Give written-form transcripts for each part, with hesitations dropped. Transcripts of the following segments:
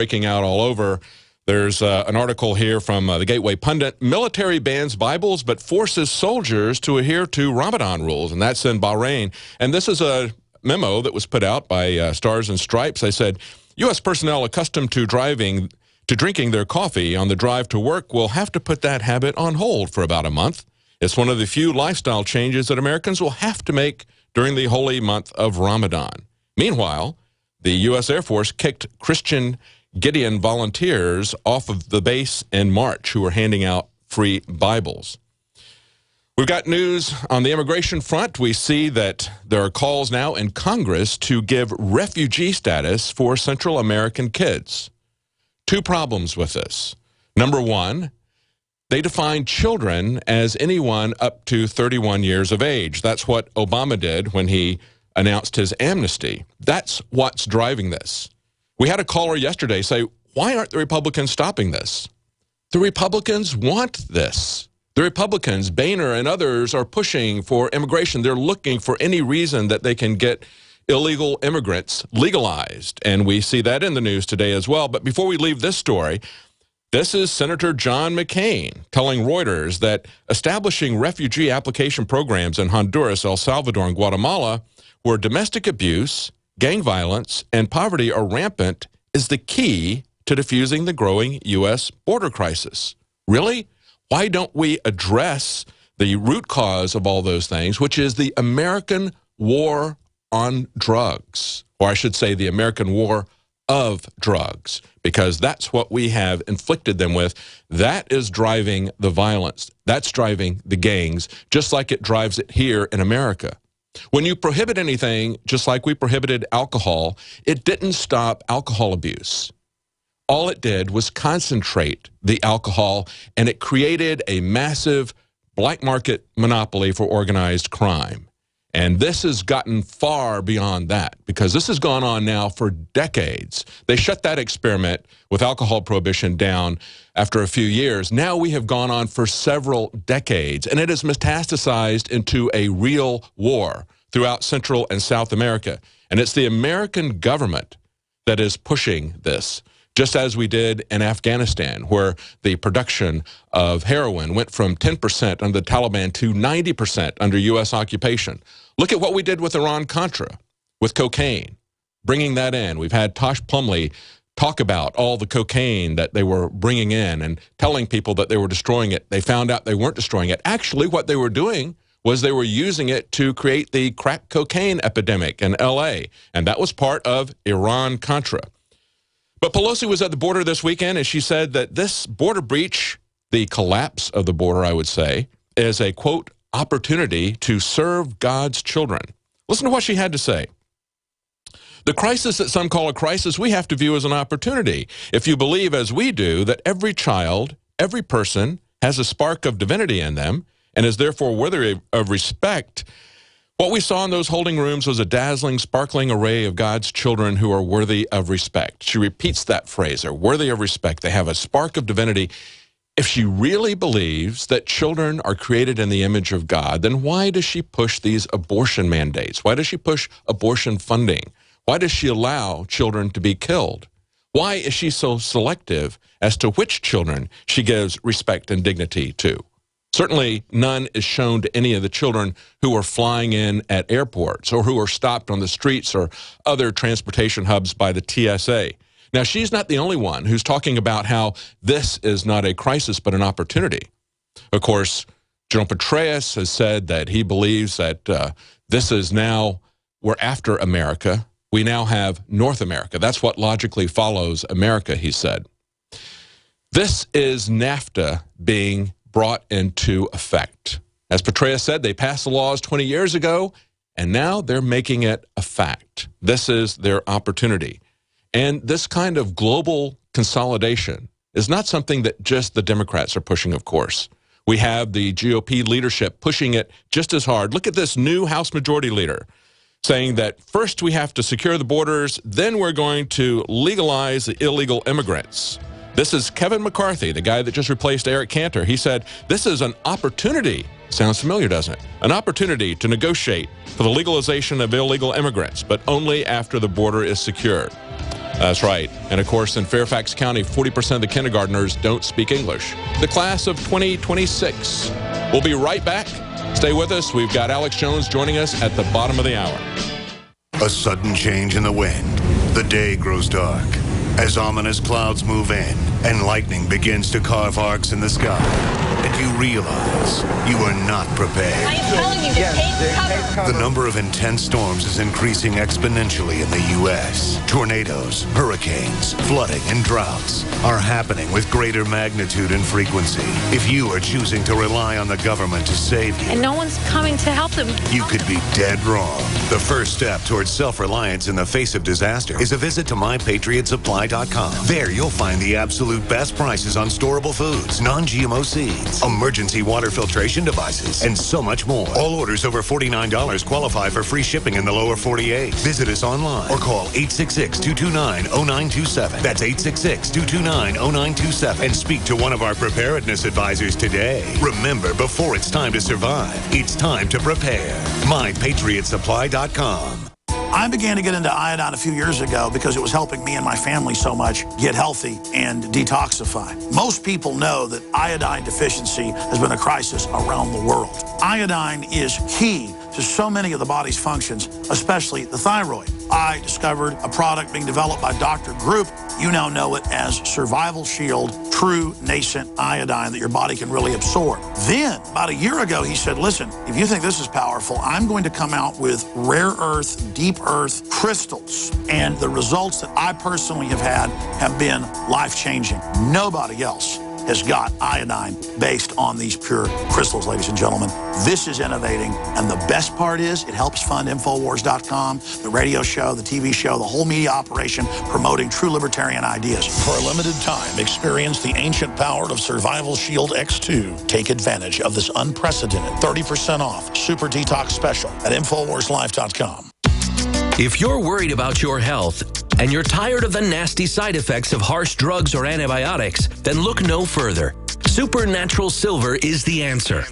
breaking out all over. There's an article here from the Gateway Pundit. Military bans Bibles but forces soldiers to adhere to Ramadan rules, and that's in Bahrain. And this is a memo that was put out by Stars and Stripes. They said, U.S. personnel accustomed to drinking their coffee on the drive to work will have to put that habit on hold for about a month. It's one of the few lifestyle changes that Americans will have to make during the holy month of Ramadan. Meanwhile, the U.S. Air Force kicked Christian Gideon volunteers off of the base in March who were handing out free Bibles. We've got news on the immigration front. We see that there are calls now in Congress to give refugee status for Central American kids. Two problems with this. Number one, they define children as anyone up to 31 years of age. That's what Obama did when he announced his amnesty. That's what's driving this. We had a caller yesterday say, why aren't the Republicans stopping this? The Republicans want this. The Republicans, Boehner and others, are pushing for immigration. They're looking for any reason that they can get illegal immigrants legalized. And we see that in the news today as well. But before we leave this story, this is Senator John McCain telling Reuters that establishing refugee application programs in Honduras, El Salvador, and Guatemala, where domestic abuse, gang violence, and poverty are rampant, is the key to diffusing the growing U.S. border crisis. Really? Why don't we address the root cause of all those things, which is the American war on drugs, or I should say the American war of drugs, because that's what we have inflicted them with. That is driving the violence. That's driving the gangs, just like it drives it here in America. When you prohibit anything, just like we prohibited alcohol, it didn't stop alcohol abuse. All it did was concentrate the alcohol, and it created a massive black market monopoly for organized crime. And this has gotten far beyond that, because this has gone on now for decades. They shut that experiment with alcohol prohibition down after a few years. Now we have gone on for several decades, and it has metastasized into a real war throughout Central and South America. And it's the American government that is pushing this, just as we did in Afghanistan, where the production of heroin went from 10% under the Taliban to 90% under U.S. occupation. Look at what we did with Iran-Contra, with cocaine, bringing that in. We've had Tosh Plumlee talk about all the cocaine that they were bringing in and telling people that they were destroying it. They found out they weren't destroying it. Actually, what they were doing was they were using it to create the crack cocaine epidemic in L.A., and that was part of Iran-Contra. But Pelosi was at the border this weekend, and she said that this border breach, the collapse of the border, I would say, is a, quote, opportunity to serve God's children. Listen to what she had to say. The crisis that some call a crisis, we have to view as an opportunity. If you believe, as we do, that every child, every person has a spark of divinity in them and is therefore worthy of respect, what we saw in those holding rooms was a dazzling, sparkling array of God's children who are worthy of respect. She repeats that phrase, they're worthy of respect. They have a spark of divinity. If she really believes that children are created in the image of God, then why does she push these abortion mandates? Why does she push abortion funding? Why does she allow children to be killed? Why is she so selective as to which children she gives respect and dignity to? Certainly none is shown to any of the children who are flying in at airports or who are stopped on the streets or other transportation hubs by the TSA. Now, she's not the only one who's talking about how this is not a crisis but an opportunity. Of course, General Petraeus has said that he believes that this is now, we're after America. We now have North America. That's what logically follows America, he said. This is NAFTA being brought into effect. As Petraeus said, they passed the laws 20 years ago, and now they're making it a fact. This is their opportunity. And this kind of global consolidation is not something that just the Democrats are pushing, of course. We have the GOP leadership pushing it just as hard. Look at this new House Majority Leader saying that first we have to secure the borders, then we're going to legalize the illegal immigrants. This is Kevin McCarthy, the guy that just replaced Eric Cantor. He said, this is an opportunity. Sounds familiar, doesn't it? An opportunity to negotiate for the legalization of illegal immigrants, but only after the border is secured. That's right. And of course, in Fairfax County, 40% of the kindergartners don't speak English. The class of 2026. We'll be right back. Stay with us. We've got Alex Jones joining us at the bottom of the hour. A sudden change in the wind. The day grows dark as ominous clouds move in and lightning begins to carve arcs in the sky. And you realize you are not prepared. I'm telling you to take cover. The number of intense storms is increasing exponentially in the U.S. Tornadoes, hurricanes, flooding, and droughts are happening with greater magnitude and frequency. If you are choosing to rely on the government to save you, And no one's coming to help them. you could be dead wrong. The first step towards self-reliance in the face of disaster is a visit to MyPatriotSupply.com. There you'll find the absolute best prices on storable foods, non-GMO seeds, emergency water filtration devices, and so much more. All orders over $49 qualify for free shipping in the lower 48. Visit us online or call 866-229-0927. That's 866-229-0927 and speak to one of our preparedness advisors today. Remember, before it's time to survive, it's time to prepare. MyPatriotSupply.com. I began to get into iodine a few years ago because it was helping me and my family so much get healthy and detoxify. Most people know that iodine deficiency has been a crisis around the world. Iodine is key to so many of the body's functions, especially the thyroid. I discovered a product being developed by Dr. Group. You now know it as Survival Shield True Nascent Iodine that your body can really absorb. Then, about a year ago, he said, listen, if you think this is powerful, I'm going to come out with rare earth, deep earth crystals. And the results that I personally have had have been life-changing. Nobody else has got iodine based on these pure crystals, ladies and gentlemen. This is innovating, and the best part is it helps fund Infowars.com, the radio show, the TV show, the whole media operation promoting true libertarian ideas. For a limited time, experience the ancient power of Survival Shield X2. Take advantage of this unprecedented 30% off super detox special at InfoWarsLife.com. If you're worried about your health and you're tired of the nasty side effects of harsh drugs or antibiotics, then look no further. Supernatural Silver is the answer.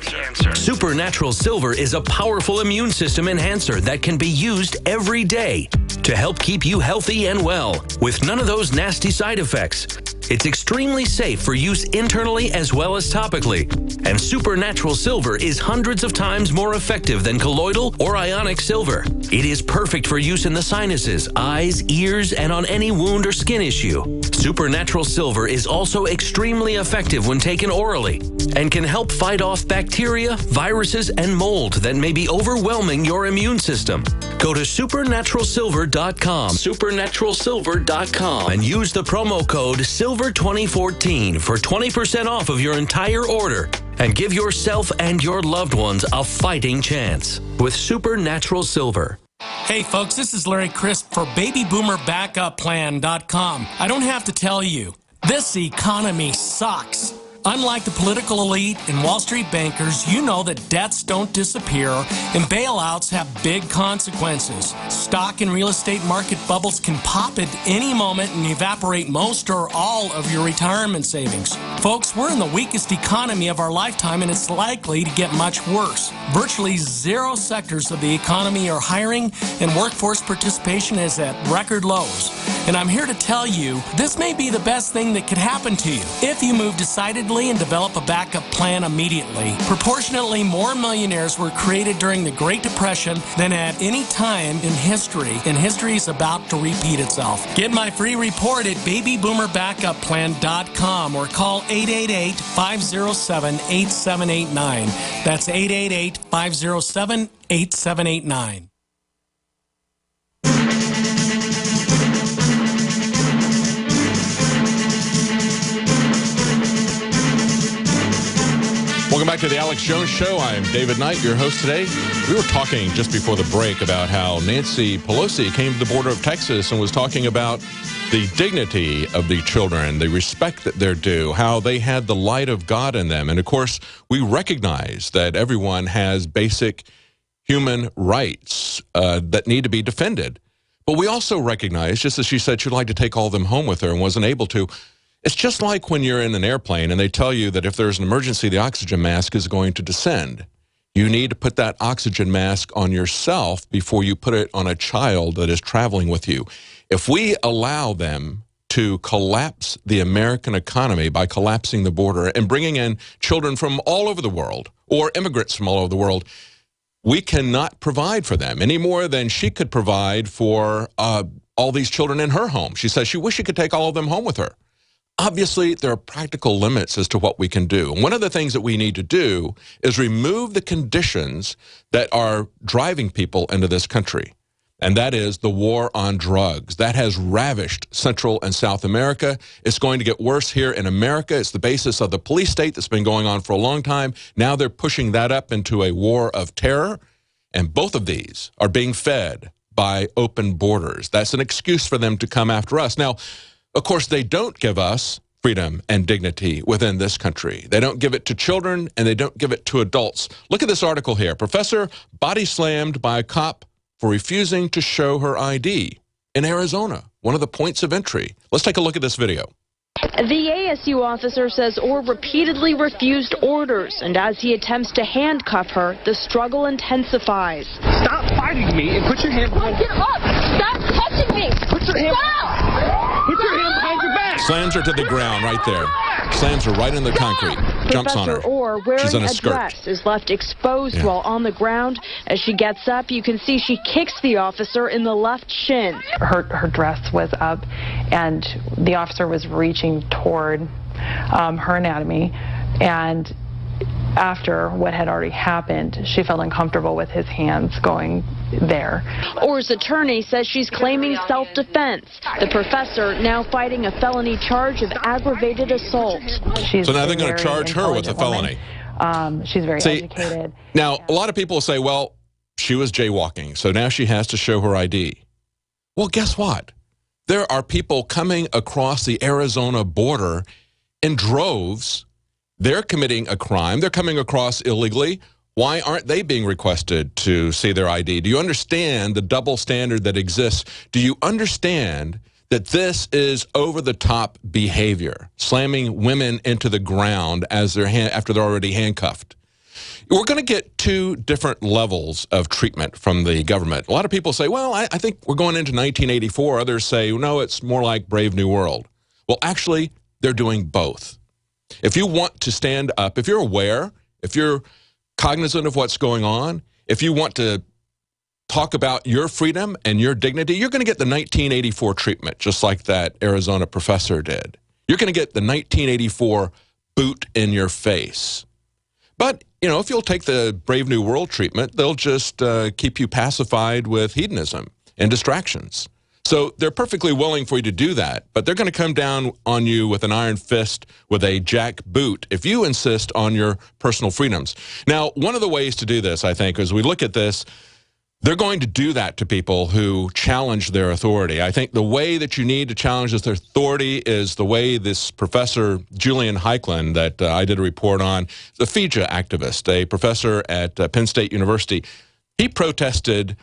Supernatural Silver is a powerful immune system enhancer that can be used every day to help keep you healthy and well with none of those nasty side effects. It's extremely safe for use internally as well as topically. And Supernatural Silver is hundreds of times more effective than colloidal or ionic silver. It is perfect for use in the sinuses, eyes, ears, and on any wound or skin issue. Supernatural Silver is also extremely effective when taken orally and can help fight off bacteria, viruses, and mold that may be overwhelming your immune system. Go to supernaturalsilver.com, supernaturalsilver.com, and use the promo code SILVER2014 for 20% off of your entire order. And give yourself and your loved ones a fighting chance with Supernatural Silver. Hey folks, this is Larry Crisp for BabyBoomerBackupPlan.com. I don't have to tell you, this economy sucks. Unlike the political elite and Wall Street bankers, you know that debts don't disappear and bailouts have big consequences. Stock and real estate market bubbles can pop at any moment and evaporate most or all of your retirement savings. Folks, we're in the weakest economy of our lifetime and it's likely to get much worse. Virtually zero sectors of the economy are hiring and workforce participation is at record lows. And I'm here to tell you, this may be the best thing that could happen to you if you move decidedly and develop a backup plan immediately. Proportionately more millionaires were created during the Great Depression than at any time in history, and history is about to repeat itself. Get my free report at BabyBoomerBackupPlan.com or call 888-507-8789. That's 888-507-8789. Welcome back to the Alex Jones Show. I'm David Knight, your host today. We were talking just before the break about how Nancy Pelosi came to the border of Texas and was talking about the dignity of the children, the respect that they're due, how they had the light of God in them. And of course, we recognize that everyone has basic human rights that need to be defended. But we also recognize, just as she said she'd like to take all of them home with her and wasn't able to, it's just like when you're in an airplane and they tell you that if there's an emergency, the oxygen mask is going to descend. You need to put that oxygen mask on yourself before you put it on a child that is traveling with you. If we allow them to collapse the American economy by collapsing the border and bringing in children from all over the world or immigrants from all over the world, we cannot provide for them any more than she could provide for all these children in her home. She says she wished she could take all of them home with her. Obviously, there are practical limits as to what we can do. And one of the things that we need to do is remove the conditions that are driving people into this country. And that is the war on drugs. That has ravished Central and South America. It's going to get worse here in America. It's the basis of the police state that's been going on for a long time. Now they're pushing that up into a war of terror. And both of these are being fed by open borders. That's an excuse for them to come after us. Now, of course, they don't give us freedom and dignity within this country. They don't give it to children, and they don't give it to adults. Look at this article here. Professor body slammed by a cop for refusing to show her ID in Arizona, one of the points of entry. Let's take a look at this video. The ASU officer says Orr repeatedly refused orders, and as he attempts to handcuff her, the struggle intensifies. Stop fighting me and put your hand behind Get up! Stop touching me! Put your hand, Stop! put your hand behind your back! Slams her to the ground right there. Slams her right in the concrete. Jumps on her. Professor Orr, wearing She's in a skirt. dress, is left exposed while on the ground. As she gets up, you can see she kicks the officer in the left shin. Her dress was up, and the officer was reaching toward her anatomy, and after what had already happened, she felt uncomfortable with his hands going there. Orr's attorney says she's claiming self-defense. The professor now fighting a felony charge of aggravated assault. So now they're going to charge her with a felony. She's very educated. Now, a lot of people say, well, she was jaywalking, so now she has to show her ID. Well, guess what? There are people coming across the Arizona border in droves. They're committing a crime. They're coming across illegally. Why aren't they being requested to see their ID? Do you understand the double standard that exists? Do you understand that this is over-the-top behavior, slamming women into the ground as after they're already handcuffed? We're going to get two different levels of treatment from the government. A lot of people say, well, I think we're going into 1984. Others say, no, it's more like Brave New World. Well, actually, they're doing both. If you want to stand up, if you're aware, if you're cognizant of what's going on, if you want to talk about your freedom and your dignity, you're going to get the 1984 treatment, just like that Arizona professor did. You're going to get the 1984 boot in your face. But, you know, if you'll take the Brave New World treatment, they'll just keep you pacified with hedonism and distractions. So they're perfectly willing for you to do that, but they're going to come down on you with an iron fist, with a jack boot, if you insist on your personal freedoms. Now, one of the ways to do this, I think, as we look at this, they're going to do that to people who challenge their authority. I think the way that you need to challenge their authority is the way this professor, Julian Heiklin, that I did a report on, the FIJA activist, a professor at Penn State University, he protested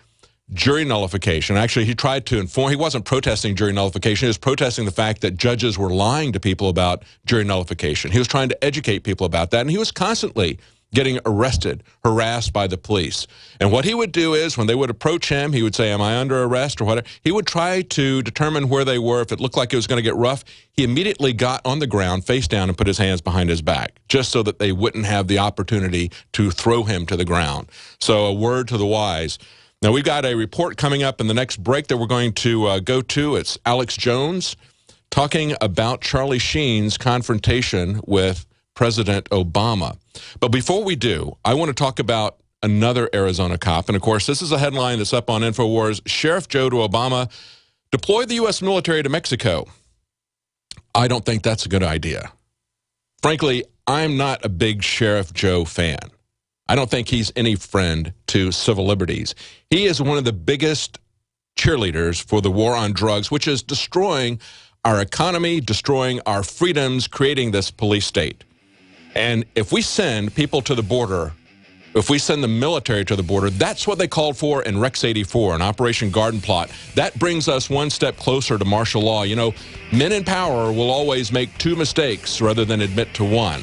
jury nullification. Actually, he tried to inform, he wasn't protesting jury nullification, he was protesting the fact that judges were lying to people about jury nullification. He was trying to educate people about that, and he was constantly getting arrested, harassed by the police. And what he would do is, when they would approach him, he would say, am I under arrest or whatever? He would try to determine where they were. If it looked like it was going to get rough, he immediately got on the ground, face down, and put his hands behind his back, just so that they wouldn't have the opportunity to throw him to the ground. So a word to the wise. Now, we've got a report coming up in the next break that we're going to go to. It's Alex Jones talking about Charlie Sheen's confrontation with President Obama. But before we do, I want to talk about another Arizona cop. And, of course, this is a headline that's up on InfoWars. Sheriff Joe to Obama, deploy the U.S. military to Mexico. I don't think that's a good idea. Frankly, I'm not a big Sheriff Joe fan. I don't think he's any friend to civil liberties. He is one of the biggest cheerleaders for the war on drugs, which is destroying our economy, destroying our freedoms, creating this police state. And if we send people to the border, if we send the military to the border, that's what they called for in Rex 84, in Operation Garden Plot. That brings us one step closer to martial law. You know, men in power will always make two mistakes rather than admit to one.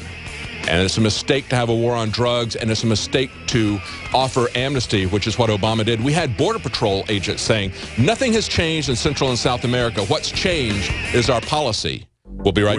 And it's a mistake to have a war on drugs, and it's a mistake to offer amnesty, which is what Obama did. We had Border Patrol agents saying, nothing has changed in Central and South America. What's changed is our policy. We'll be right back.